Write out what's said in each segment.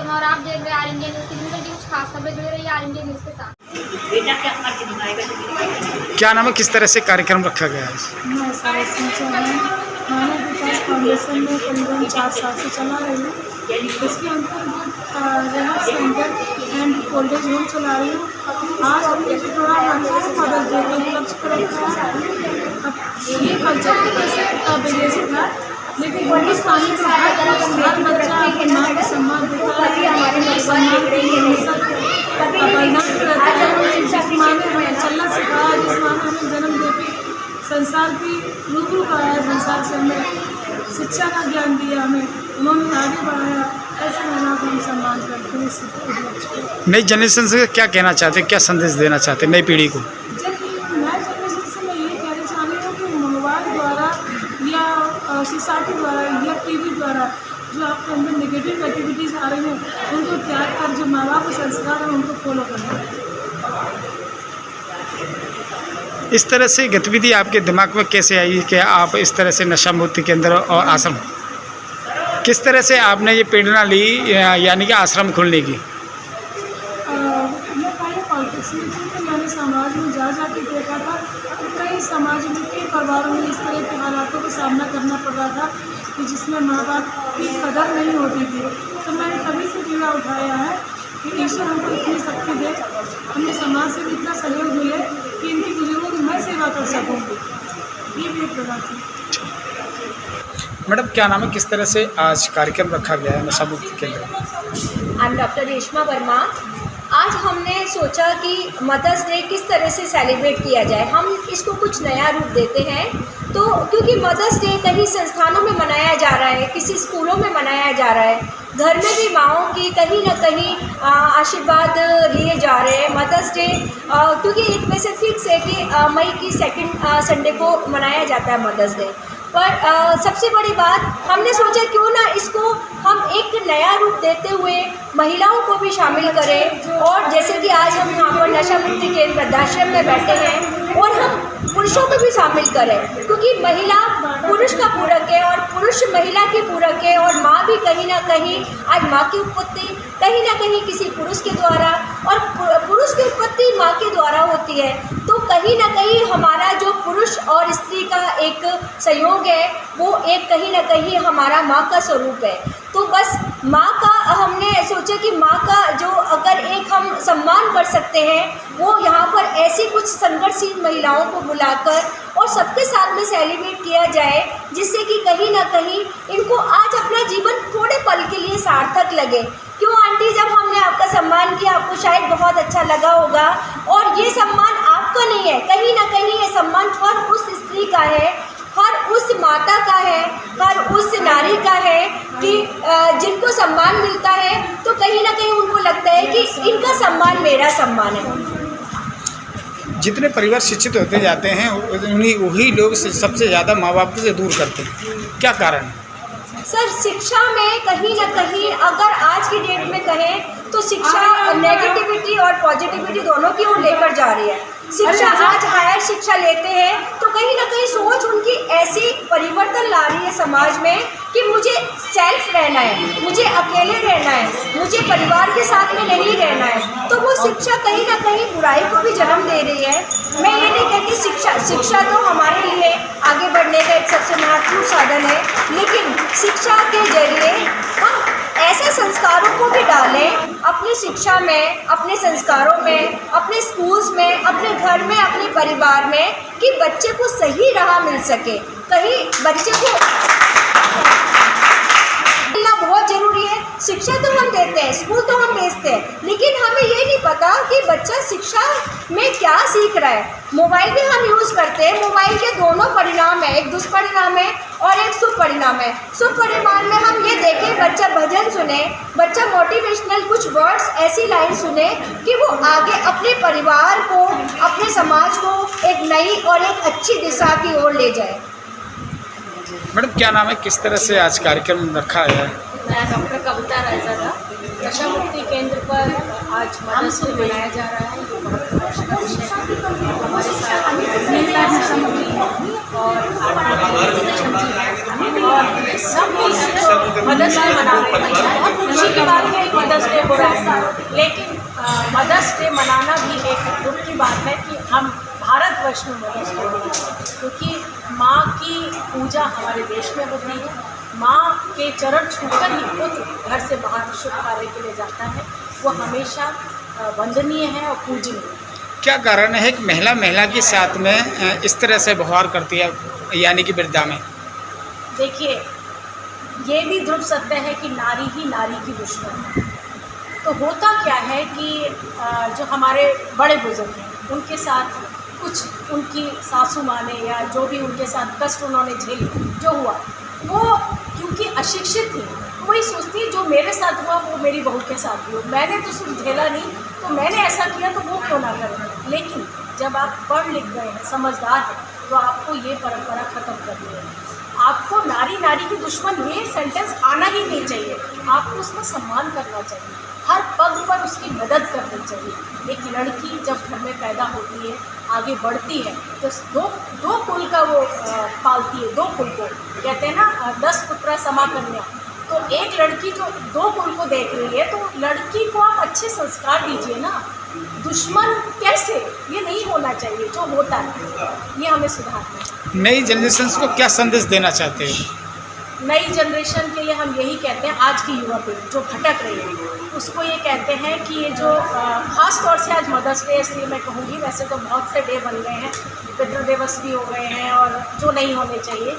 हूँ और आप देख रहे हैं आर इंडिया न्यूज़। 3 घंटे कुछ खास खबरें जुड़े रही आर इंडिया न्यूज़ के साथ। क्या नाम है, किस तरह से कार्यक्रम रखा गया है? मैं मानव विकास फाउंडेशन में करीबन 4 साल से चला रही हूँ। इसके अंतर्गत Rehar centre and old age home चला रही हूँ। आज हमने जो प्रोग्राम रखा है मदर्स डे को उपलक्ष्य कर रखा है। ये कल्चर की वैसे विदेशी था, लेकिन हिंदुस्तानी तो हर बच्चा अपनी माँ को सम्मान देता है, सम्मान चलना सिखाया, जिस माँ ने हमें जन्म देकर संसार की रूबरू कराया, संसार से हमें शिक्षा का ज्ञान दिया, हमें उन्होंने आगे बढ़ाया। ऐसे महिला को हम सम्मान करते हैं। नई जनरेशन से क्या कहना चाहते हैं, क्या संदेश देना चाहते हैं नई पीढ़ी को? नए जनरेशन से मैं ये कहना चाह रही हूँ कि मोबाइल द्वारा या सोसाइटी द्वारा या टीवी द्वारा जो आपके अंदर नेगेटिव एक्टिविटीज़ आ रही हैं, उनको त्याग कर जो माँ बाप के संस्कार हैं उनको फॉलो करना है। इस तरह से गतिविधि आपके दिमाग में कैसे आई कि आप इस तरह से नशा मुक्ति केंद्र और आश्रम, किस तरह से आपने ये प्रेरणा ली यानी कि आश्रम खोलने की? मैं पहले पॉलिटिक्स में थी, तो मैंने समाज में जा के देखा था कि कई समाज में कई परिवारों में इस तरह के हालातों का सामना करना पड़ रहा था कि जिसमें माँ बाप की कदर नहीं होती थी। तो मैंने तभी से बीड़ा उठाया है कि ईश्वर हमको इतनी शक्ति दे, हमें समाज से इतना सहयोग मिले कि इनकी बुजुर्गों की मैं सेवा कर सकूँ। ये भी एक प्रकार थी। मैडम क्या नाम है, किस तरह से आज कार्यक्रम रखा गया है नशा मुक्ति केंद्र? I am doctor Reshma Verma. आज हमने सोचा कि मदर्स डे किस तरह से सेलिब्रेट किया जाए, हम इसको कुछ नया रूप देते हैं। तो क्योंकि मदर्स डे कहीं संस्थानों में मनाया जा रहा है, किसी स्कूलों में मनाया जा रहा है, घर में भी माँओं की कहीं ना कहीं आशीर्वाद लिए जा रहे हैं। मदर्स डे क्योंकि एक में से फिक्स है कि मई की 2nd संडे को मनाया जाता है मदर्स डे। पर सबसे बड़ी बात हमने सोचा क्यों ना इसको हम एक नया रूप देते हुए महिलाओं को भी शामिल करें, और जैसे कि आज हम यहाँ पर नशा मुक्ति केंद्र वृद्धाश्रम में बैठे हैं और हम पुरुषों को भी शामिल करें, क्योंकि महिला पुरुष का पूरक है और पुरुष महिला की पूरक है। और माँ भी कहीं ना कहीं, आज माँ की उत्पत्ति कहीं ना कहीं किसी पुरुष के द्वारा और पुरुष की उत्पत्ति माँ के द्वारा होती है। तो कहीं ना कहीं हमारा जो पुरुष और स्त्री का एक सहयोग है वो एक कहीं ना कहीं हमारा माँ का स्वरूप है। तो बस माँ का हमने सोचा कि माँ का जो अगर एक हम सम्मान कर सकते हैं वो यहाँ पर ऐसी कुछ संघर्षशील महिलाओं को बुलाकर और सबके साथ में सेलिब्रेट किया जाए, जिससे कि कहीं ना कहीं इनको आज अपना जीवन थोड़े पल के लिए सार्थक लगे। क्यों आंटी, जब हमने आपका सम्मान किया आपको शायद बहुत अच्छा लगा होगा, और ये सम्मान आपका नहीं है, कहीं ना कहीं ये सम्मान हर उस स्त्री का है, हर उस माता का है, हर उस नारी का है कि जिनको सम्मान मिलता है तो कहीं ना कहीं उनको लगता है कि इनका सम्मान मेरा सम्मान है। जितने परिवार शिक्षित होते जाते हैं वही लोग सबसे ज़्यादा माँ बाप से दूर करते हैं, क्या कारण है? सर, शिक्षा में कहीं ना कहीं अगर आज की डेट में कहें तो शिक्षा नेगेटिविटी और पॉजिटिविटी दोनों की ओर लेकर जा रही है। शिक्षा आज हायर शिक्षा लेते हैं तो कहीं ना कहीं सोच उनकी ऐसी परिवर्तन ला रही है समाज में कि मुझे सेल्फ रहना है, मुझे अकेले रहना है, मुझे परिवार के साथ में नहीं रहना है। तो वो शिक्षा कहीं ना कहीं बुराई को भी जन्म दे रही है। मैं ये नहीं कहती शिक्षा तो हमारे लिए आगे बढ़ने का एक सबसे महत्वपूर्ण साधन है, लेकिन शिक्षा के जरिए हम ऐसे संस्कारों को भी डालें अपनी शिक्षा में, अपने संस्कारों में, अपने स्कूल्स में, अपने घर में, अपने परिवार में, कि बच्चे को सही राह मिल सके। कहीं बच्चे को मिलना बहुत ज़रूरी है। शिक्षा तो हम देते हैं, स्कूल तो हम भेजते हैं, लेकिन हमें ये नहीं पता कि बच्चा शिक्षा में क्या सीख रहा है। मोबाइल भी हम यूज़ करते हैं, मोबाइल के दोनों परिणाम है, एक दुष्परिणाम है और एक शुभ परिणाम है। शुभ परिणाम में हम ये देखें बच्चा भजन सुने, बच्चा मोटिवेशनल कुछ वर्ड्स, ऐसी लाइन सुने कि वो आगे अपने परिवार को, अपने समाज को एक नई और एक अच्छी दिशा की ओर ले जाए। मैडम क्या नाम है, किस तरह से आज कार्यक्रम रखा है? मैं डॉक्टर कविता रायजादा। नशा मुक्ति केंद्र पर आज मदर्स डे मनाया जा रहा है, ये बहुत खुशी का विषय है। हमारे साथ महिला नशा मुक्ति और सब मदर्स डे मना रहे हैं। बहुत खुशी की बात है मदर्स डे हो रहा है, लेकिन मदर्स डे मनाना भी एक दुख की बात है कि हम भारतवर्ष में मदर्स डे मनाते हैं, क्योंकि माँ की पूजा हमारे देश में होती है। माँ के चरण छूकर ही पुत्र घर से बाहर शुभ कार्य के लिए जाता है, वो हमेशा वंदनीय है और पूजनीय है। क्या कारण है कि महिला के साथ में इस तरह से व्यवहार करती है, यानी कि वृद्धा में? देखिए, ये भी ध्रुव सत्य है कि नारी ही नारी की दुश्मन है। तो होता क्या है कि जो हमारे बड़े बुजुर्ग हैं उनके साथ कुछ उनकी सासू माँ ने या जो भी उनके साथ कष्ट उन्होंने झेले, जो हुआ वो क्योंकि अशिक्षित थी, वही सोचती है जो मेरे साथ हुआ वो मेरी बहू के साथ भी हो। मैंने तो सिर्फ झेला नहीं, तो मैंने ऐसा किया तो वो क्यों ना करें। लेकिन जब आप पढ़ लिख गए हैं, समझदार हैं, तो आपको ये परंपरा ख़त्म करनी है। आपको नारी नारी की दुश्मन ये सेंटेंस आना ही नहीं चाहिए। आपको उसका सम्मान करना चाहिए, हर पग पर उसकी मदद करनी चाहिए। एक लड़की जब घर में पैदा होती है, आगे बढ़ती है, तो दो कुल का वो पालती है। दो कुल को कहते हैं ना 10 पुत्रा समा कन्या। तो एक लड़की जो 2 कुल को देख रही है, तो लड़की को आप अच्छे संस्कार दीजिए ना। दुश्मन कैसे, ये नहीं होना चाहिए जो होता है, ये हमें सुधारना है। नई जनरेशन को क्या संदेश देना चाहते हैं? नई जनरेशन के लिए हम यही कहते हैं, आज की युवा पीढ़ी जो भटक रही है उसको ये कहते हैं कि ये जो ख़ास तौर से आज मदर्स डे, इसलिए मैं कहूँगी, वैसे तो बहुत से डे बन गए हैं, पितृ दिवस भी हो गए हैं और जो नहीं होने चाहिए,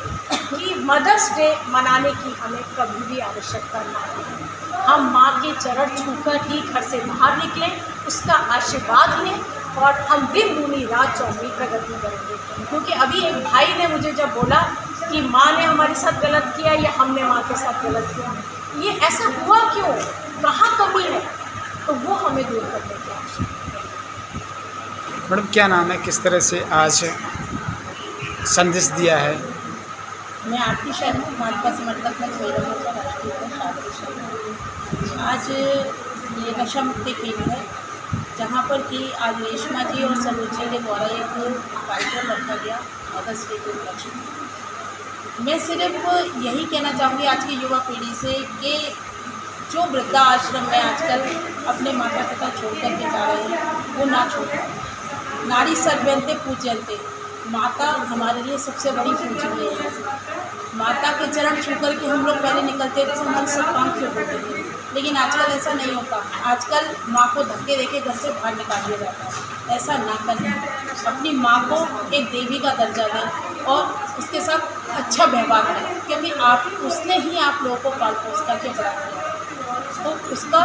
कि मदर्स डे मनाने की हमें कभी भी आवश्यकता नहीं है। हम माँ के चरण छूकर ही घर से बाहर निकलें, उसका आशीर्वाद लें और हम दिन दूनी रात चौगुनी प्रगति करेंगे। क्योंकि अभी एक भाई ने मुझे जब बोला कि माँ ने हमारे साथ गलत किया या हमने माँ के साथ गलत किया, ये ऐसा हुआ क्यों, कहाँ कमी है, तो वो हमें दूर करने की आवश्यकता है। मैडम क्या नाम है, किस तरह से आज संदेश दिया है? मैं आरती शर्मा, भाजपा समर्थक में महिला मोर्चा राष्ट्रीय अध्यक्ष। आज ये नशा मुक्ति केंद्र है, जहाँ पर कि आज रेशमा जी और सरोज जी के द्वारा एक कार्यक्रम रखा गया मदर्स डे के उपलक्ष्य में। मैं सिर्फ यही कहना चाहूँगी आज की युवा पीढ़ी से कि जो वृद्धा आश्रम में आजकल अपने माता पिता छोड़ कर के जा रहे हैं, वो ना छोड़ें। नारी सर्वयंते पूज्यन्ते, माता हमारे लिए सबसे बड़ी पूजनीय है। माता के चरण छू कर के हम लोग पहले निकलते थे तो हमारे सब काम शुरू होते थे, लेकिन आजकल ऐसा नहीं होता। आजकल माँ को धक्के देके घर से बाहर निकाल दिया जाता है। ऐसा ना करें, अपनी माँ को एक देवी का दर्जा दें और उसके साथ अच्छा व्यवहार करें, क्योंकि आप उसने ही आप लोगों को पाल पोस करके बड़ा किया, तो उसका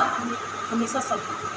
हमेशा सम्मान।